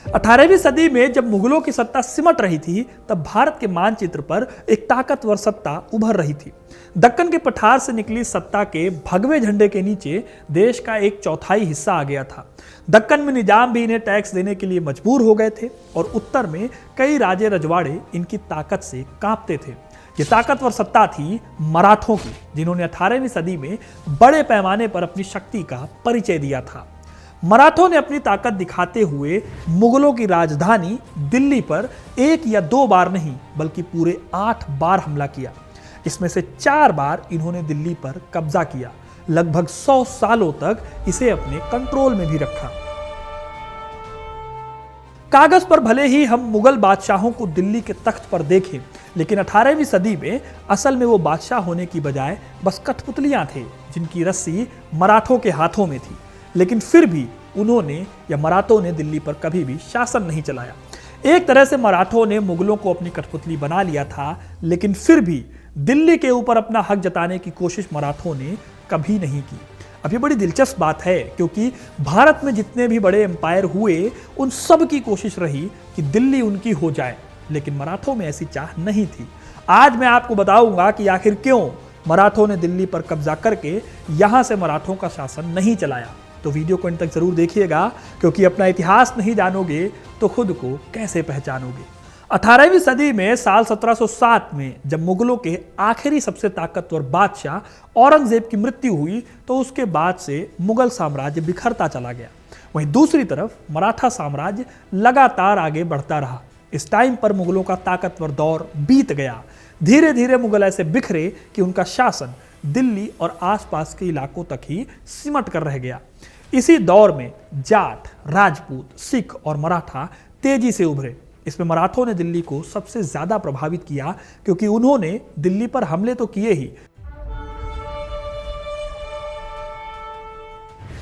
18वीं सदी में जब मुगलों की सत्ता सिमट रही थी, तब भारत के मानचित्र पर एक ताकतवर सत्ता उभर रही थी। दक्कन के पठार से निकली सत्ता के भगवे झंडे के नीचे देश का 1/4 हिस्सा आ गया था। दक्कन में निजाम भी इन्हें टैक्स देने के लिए मजबूर हो गए थे और उत्तर में कई राजे रजवाड़े इनकी ताकत से कांपते थे। ये ताकतवर सत्ता थी मराठों की, जिन्होंने 18वीं सदी में बड़े पैमाने पर अपनी शक्ति का परिचय दिया था। मराठों ने अपनी ताकत दिखाते हुए मुगलों की राजधानी दिल्ली पर 1 या 2 बार नहीं बल्कि पूरे 8 बार हमला किया। इसमें से 4 बार इन्होंने दिल्ली पर कब्जा किया। लगभग 100 सालों तक इसे अपने कंट्रोल में भी रखा। कागज पर भले ही हम मुगल बादशाहों को दिल्ली के तख्त पर देखें, लेकिन 18वीं सदी में असल में वो बादशाह होने की बजाय बस कठपुतलियां थे, जिनकी रस्सी मराठों के हाथों में थी। लेकिन फिर भी उन्होंने या मराठों ने दिल्ली पर कभी भी शासन नहीं चलाया। एक तरह से मराठों ने मुगलों को अपनी कठपुतली बना लिया था, लेकिन फिर भी दिल्ली के ऊपर अपना हक जताने की कोशिश मराठों ने कभी नहीं की। अब ये बड़ी दिलचस्प बात है, क्योंकि भारत में जितने भी बड़े एम्पायर हुए, उन सब की कोशिश रही कि दिल्ली उनकी हो जाए, लेकिन मराठों में ऐसी चाह नहीं थी। आज मैं आपको बताऊंगा कि आखिर क्यों मराठों ने दिल्ली पर कब्जा करके यहां से मराठों का शासन नहीं चलाया। तो वीडियो को अंत तक जरूर देखिएगा, क्योंकि अपना इतिहास नहीं जानोगे तो खुद को कैसे पहचानोगे। 18वीं सदी में साल 1707 में जब मुगलों के आखिरी सबसे ताकतवर बादशाह औरंगजेब की मृत्यु हुई, तो उसके बाद से मुगल साम्राज्य बिखरता चला गया। वहीं दूसरी तरफ मराठा साम्राज्य लगातार आगे बढ़ता रहा। इस टाइम पर मुगलों का ताकतवर दौर बीत गया। धीरे धीरे मुगल ऐसे बिखरे कि उनका शासन दिल्ली और आसपास के इलाकों तक ही सिमट कर रह गया। इसी दौर में जाट, राजपूत, सिख और मराठा तेजी से उभरे। इसमें मराठों ने दिल्ली को सबसे ज्यादा प्रभावित किया, क्योंकि उन्होंने दिल्ली पर हमले तो किए ही,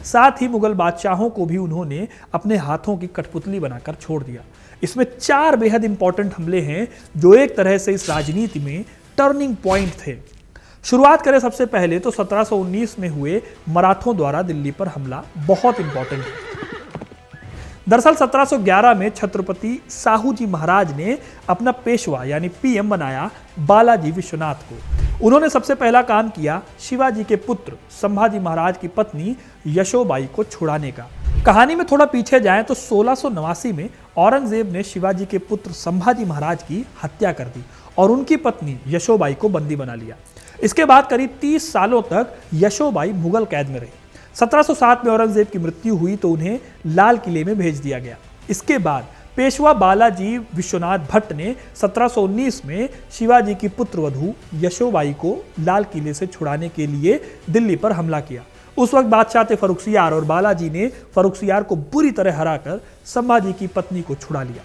साथ ही मुगल बादशाहों को भी उन्होंने अपने हाथों की कठपुतली बनाकर छोड़ दिया। इसमें 4 बेहद इंपॉर्टेंट हमले हैं, जो एक तरह से इस राजनीति में टर्निंग पॉइंट थे। शुरुआत करें सबसे पहले तो 1719 में हुए मराठों द्वारा दिल्ली पर हमला बहुत इंपॉर्टेंट है। दरअसल 1711 में छत्रपति साहू जी महाराज ने अपना पेशवा यानी पीएम बनाया बालाजी विश्वनाथ को। उन्होंने सबसे पहला काम किया शिवाजी के पुत्र संभाजी महाराज की पत्नी यशोबाई को छुड़ाने का। कहानी में थोड़ा पीछे जाएं तो 1689 में औरंगजेब ने शिवाजी के पुत्र संभाजी महाराज की हत्या कर दी और उनकी पत्नी यशोबाई को बंदी बना लिया। इसके बाद करीब 30 सालों तक यशोबाई मुगल कैद में रही। 1707 में औरंगजेब की मृत्यु हुई तो उन्हें लाल किले में भेज दिया गया। इसके बाद पेशवा बालाजी विश्वनाथ भट्ट ने 1719 में शिवाजी की पुत्रवधू यशोबाई को लाल किले से छुड़ाने के लिए दिल्ली पर हमला किया। उस वक्त बादशाह थे फर्रुखसियार और बालाजी ने फर्रुखसियार को बुरी तरह हराकर संभाजी की पत्नी को छुड़ा लिया।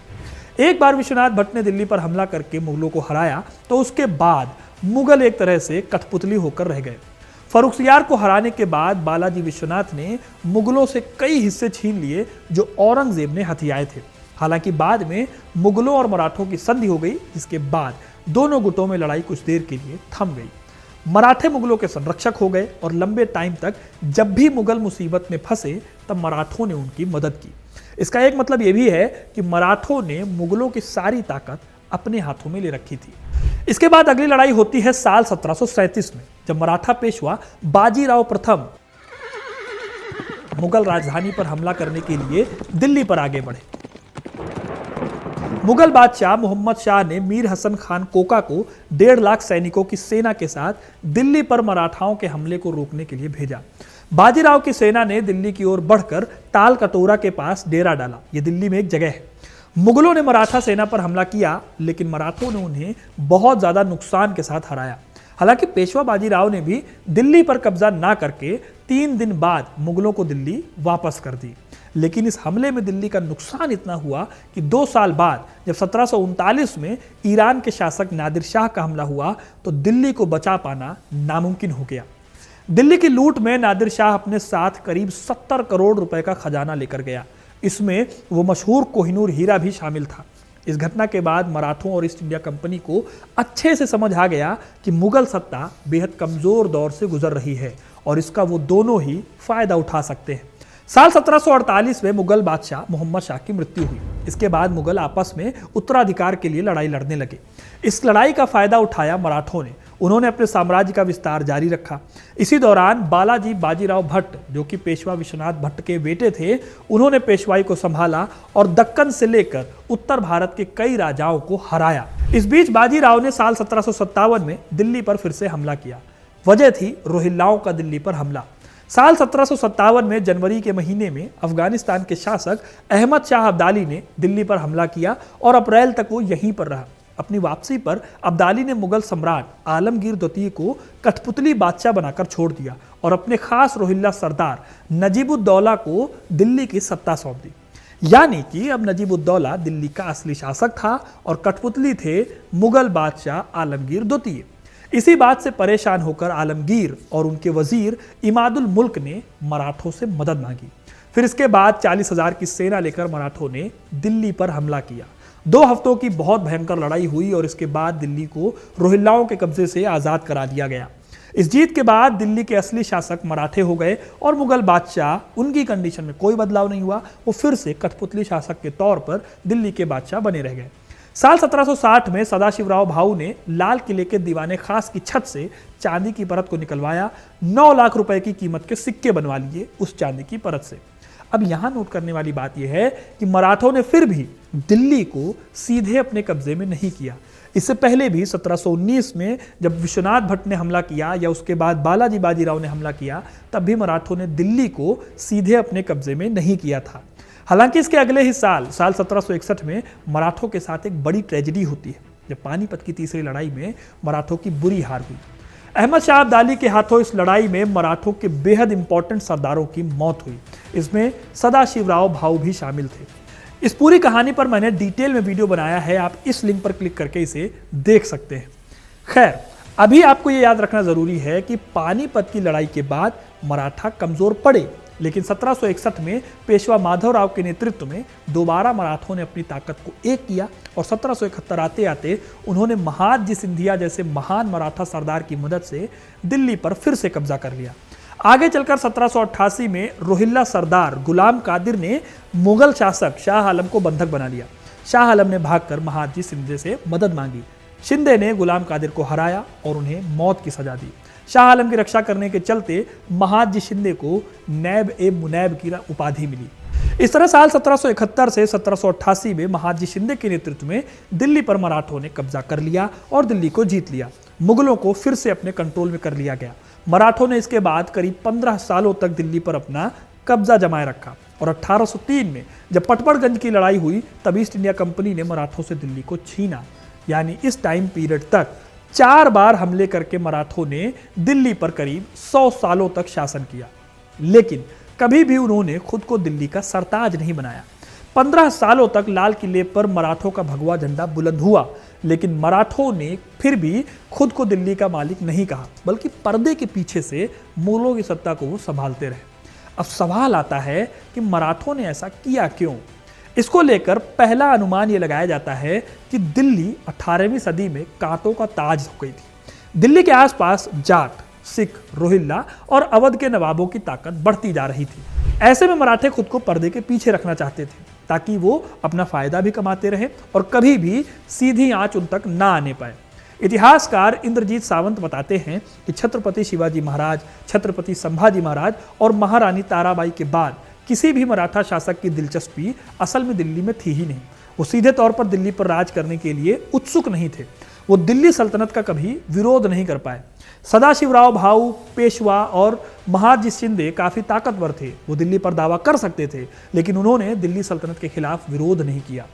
एक बार विश्वनाथ भट्ट ने दिल्ली पर हमला करके मुगलों को हराया तो उसके बाद मुगल एक तरह से कठपुतली होकर रह गए। फर्रुखसियार को हराने के बाद बालाजी विश्वनाथ ने मुगलों से कई हिस्से छीन लिए जो औरंगजेब ने हथियाए थे। हालांकि बाद में मुगलों और मराठों की संधि हो गई, जिसके बाद दोनों गुटों में लड़ाई कुछ देर के लिए थम गई। मराठे मुगलों के संरक्षक हो गए और लंबे टाइम तक जब भी मुगल मुसीबत में फंसे तब मराठों ने उनकी मदद की। इसका एक मतलब यह भी है कि मराठों ने मुगलों की सारी ताकत अपने हाथों में ले रखी थी। इसके बाद अगली लड़ाई होती है साल 1737 में, जब मराठा पेशवा बाजीराव प्रथम मुगल राजधानी पर हमला करने के लिए दिल्ली पर आगे बढ़े। मुगल बादशाह मोहम्मद शाह ने मीर हसन खान कोका को 1.5 लाख सैनिकों की सेना के साथ दिल्ली पर मराठाओं के हमले को रोकने के लिए भेजा। बाजीराव की सेना ने दिल्ली की ओर बढ़कर ताल कटोरा के पास डेरा डाला। यह दिल्ली में एक जगह है। मुगलों ने मराठा सेना पर हमला किया, लेकिन मराठों ने उन्हें बहुत ज्यादा नुकसान के साथ हराया। हालांकि पेशवा बाजीराव ने भी दिल्ली पर कब्जा ना करके 3 दिन बाद मुगलों को दिल्ली वापस कर दी। लेकिन इस हमले में दिल्ली का नुकसान इतना हुआ कि 2 साल बाद जब 1739 में ईरान के शासक नादिर शाह का हमला हुआ तो दिल्ली को बचा पाना नामुमकिन हो गया। दिल्ली की लूट में नादिर शाह अपने साथ करीब 70 करोड़ रुपए का खजाना लेकर गया। इसमें वो मशहूर कोहिनूर हीरा भी शामिल था। इस घटना के बाद मराठों और ईस्ट इंडिया कंपनी को अच्छे से समझ आ गया कि मुगल सत्ता बेहद कमजोर दौर से गुजर रही है और इसका वो दोनों ही फायदा उठा सकते हैं। साल 1748 में मुगल बादशाह मोहम्मद शाह की मृत्यु हुई। इसके बाद मुगल आपस में उत्तराधिकार के लिए लड़ाई लड़ने लगे। इस लड़ाई का फायदा उठाया मराठों ने। उन्होंने अपने साम्राज्य का विस्तार जारी रखा। इसी दौरान बालाजी बाजीराव भट्ट, जो कि पेशवा विश्वनाथ भट्ट के बेटे थे, उन्होंने पेशवाई को संभाला और दक्कन से लेकर उत्तर भारत के कई राजाओं को हराया। इस बीच बाजीराव ने साल 1757 में दिल्ली पर फिर से हमला किया। वजह थी रोहिल्लाओं का दिल्ली पर हमला। साल 1757 में जनवरी के महीने में अफगानिस्तान के शासक अहमद शाह अब्दाली ने दिल्ली पर हमला किया और अप्रैल तक वो यहीं पर रहा। अपनी वापसी पर अब्दाली ने मुगल सम्राट आलमगीर द्वितीय को कठपुतली बादशाह बनाकर छोड़ दिया और अपने खास रोहिल्ला सरदार नजीबुद्दौला को दिल्ली की सत्ता सौंप दी। यानी कि अब नजीबुद्दौला दिल्ली का असली शासक था और कठपुतली थे मुगल बादशाह आलमगीर द्वितीय। इसी बात से परेशान होकर आलमगीर और उनके वजीर इमादुल मुल्क ने मराठों से मदद मांगी। फिर इसके बाद 40,000 की सेना लेकर मराठों ने दिल्ली पर हमला किया। 2 हफ्तों की बहुत भयंकर लड़ाई हुई और इसके बाद दिल्ली को रोहिल्लाओं के कब्जे से आजाद करा दिया गया। इस जीत के बाद दिल्ली के असली शासक मराठे हो गए और मुगल बादशाह, उनकी कंडीशन में कोई बदलाव नहीं हुआ। वो फिर से कठपुतली शासक के तौर पर दिल्ली के बादशाह बने रह गए। साल 1760 में सदाशिवराव भाऊ ने लाल किले के दीवाने खास की छत से चांदी की परत को निकलवाया। 9 लाख रुपए की कीमत के सिक्के बनवा लिए उस चांदी की परत से। अब यहां नोट करने वाली बात यह है कि मराठों ने फिर भी दिल्ली को सीधे अपने कब्जे में नहीं किया। इससे पहले भी 1719 में जब विश्वनाथ भट्ट ने हमला किया या उसके बाद बालाजी बाजीराव ने हमला किया, तब भी मराठों ने दिल्ली को सीधे अपने कब्जे में नहीं किया था। हालांकि इसके अगले ही साल 1761 में मराठों के साथ एक बड़ी ट्रेजेडी होती है, जब पानीपत की तीसरी लड़ाई में मराठों की बुरी हार हुई। अहमद शाह अब्दाली के हाथों इस लड़ाई में मराठों के बेहद इंपॉर्टेंट सरदारों की मौत हुई। इसमें सदाशिवराव भाऊ भी शामिल थे। इस पूरी कहानी पर मैंने डिटेल में वीडियो बनाया है, आप इस लिंक पर क्लिक करके इसे देख सकते हैं। खैर, अभी आपको ये याद रखना जरूरी है कि पानीपत की लड़ाई के बाद मराठा कमजोर पड़े, लेकिन 1761 में पेशवा माधवराव के नेतृत्व में दोबारा मराठों ने अपनी ताकत को एक किया और 1771 आते आते उन्होंने महादजी सिंधिया जैसे महान मराठा सरदार की मदद से दिल्ली पर फिर से कब्जा कर लिया। आगे चलकर 1788 में रोहिल्ला सरदार गुलाम कादिर ने मुगल शासक शाह आलम को बंधक बना लिया। शाह आलम ने भागकर महादजी शिंदे से मदद मांगी। शिंदे ने गुलाम कादिर को हराया और उन्हें मौत की सजा दी। शाह आलम की रक्षा करने के चलते महादजी शिंदे को नैब ए मुनैब की उपाधि मिली। इस तरह साल 1771 से 1788 में महादजी शिंदे के नेतृत्व में दिल्ली पर मराठों ने कब्जा कर लिया और दिल्ली को जीत लिया। मुगलों को फिर से अपने कंट्रोल में कर लिया गया। मराठों ने इसके बाद करीब 15 सालों तक दिल्ली पर अपना कब्जा जमाए रखा और 1803 में जब पटपड़गंज की लड़ाई हुई, तब ईस्ट इंडिया कंपनी ने मराठों से दिल्ली को छीना। यानी इस टाइम पीरियड तक 4 बार हमले करके मराठों ने दिल्ली पर करीब 100 सालों तक शासन किया, लेकिन कभी भी उन्होंने खुद को दिल्ली का सरताज नहीं बनाया। 15 सालों तक लाल किले पर मराठों का भगवा झंडा बुलंद हुआ, लेकिन मराठों ने फिर भी खुद को दिल्ली का मालिक नहीं कहा, बल्कि पर्दे के पीछे से मुगलों की सत्ता को वो संभालते रहे। अब सवाल आता है कि मराठों ने ऐसा किया क्यों? इसको लेकर पहला अनुमान ये लगाया जाता है कि दिल्ली 18वीं सदी में कांटों का ताज हो गई थी। दिल्ली के आसपास जाट, सिख, रोहिल्ला और अवध के नवाबों की ताकत बढ़ती जा रही थी। ऐसे में मराठे खुद को पर्दे के पीछे रखना चाहते थे, ताकि वो अपना फायदा भी कमाते रहे और कभी भी सीधी आंच उन तक ना आने पाए। इतिहासकार इंद्रजीत सावंत बताते हैं कि छत्रपति शिवाजी महाराज, छत्रपति संभाजी महाराज और महारानी ताराबाई के बाद किसी भी मराठा शासक की दिलचस्पी असल में दिल्ली में थी ही नहीं। वो सीधे तौर पर दिल्ली पर राज करने के लिए उत्सुक नहीं थे। वो दिल्ली सल्तनत का कभी विरोध नहीं कर पाए। सदाशिवराव भाऊ, पेशवा और महादजी शिंदे काफी ताकतवर थे। वो दिल्ली पर दावा कर सकते थे, लेकिन उन्होंने दिल्ली सल्तनत के खिलाफ विरोध नहीं किया।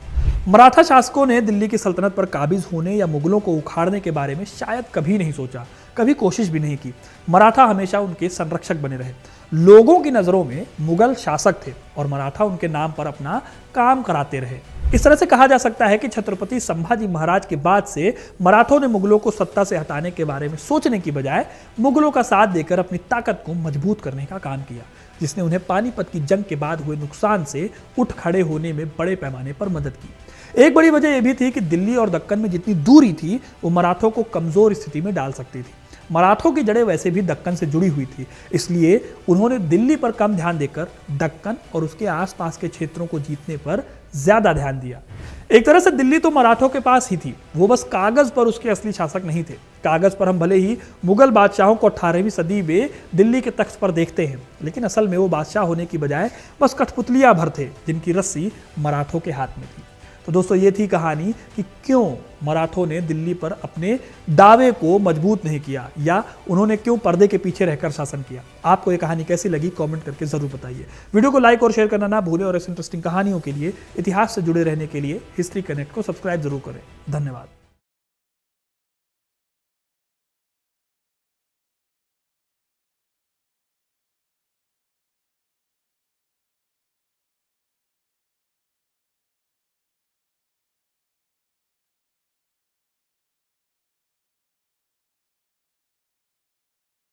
मराठा शासकों ने दिल्ली की सल्तनत पर काबिज होने या मुगलों को उखाड़ने के बारे में शायद कभी नहीं सोचा, कभी कोशिश भी नहीं की। मराठा हमेशा उनके संरक्षक बने रहे। लोगों की नजरों में मुगल शासक थे और मराठा उनके नाम पर अपना काम कराते रहे। इस तरह से कहा जा सकता है कि छत्रपति संभाजी महाराज के बाद से मराठों ने मुगलों को सत्ता से हटाने के बारे में सोचने की बजाय मुगलों का साथ देकर अपनी ताकत को मजबूत करने का काम किया, जिसने उन्हें पानीपत की जंग के बाद हुए नुकसान से उठ खड़े होने में बड़े पैमाने पर मदद की। एक बड़ी वजह यह भी थी कि दिल्ली और दक्कन में जितनी दूरी थी, वो मराठों को कमजोर स्थिति में डाल सकती थी। मराठों की जड़ें वैसे भी दक्कन से जुड़ी हुई थी, इसलिए उन्होंने दिल्ली पर कम ध्यान देकर दक्कन और उसके आसपास के क्षेत्रों को जीतने पर ज्यादा ध्यान दिया। एक तरह से दिल्ली तो मराठों के पास ही थी, वो बस कागज पर उसके असली शासक नहीं थे। कागज पर हम भले ही मुगल बादशाहों को 18वीं सदी में दिल्ली के तख्त पर देखते हैं, लेकिन असल में वो बादशाह होने की बजाय बस कठपुतलियां भर थे जिनकी रस्सी मराठों के हाथ में थी। तो दोस्तों ये थी कहानी कि क्यों मराठों ने दिल्ली पर अपने दावे को मजबूत नहीं किया, या उन्होंने क्यों पर्दे के पीछे रहकर शासन किया। आपको ये कहानी कैसी लगी कमेंट करके जरूर बताइए। वीडियो को लाइक और शेयर करना ना भूलें और ऐसी इंटरेस्टिंग कहानियों के लिए, इतिहास से जुड़े रहने के लिए हिस्ट्री कनेक्ट को सब्सक्राइब जरूर करें। धन्यवाद।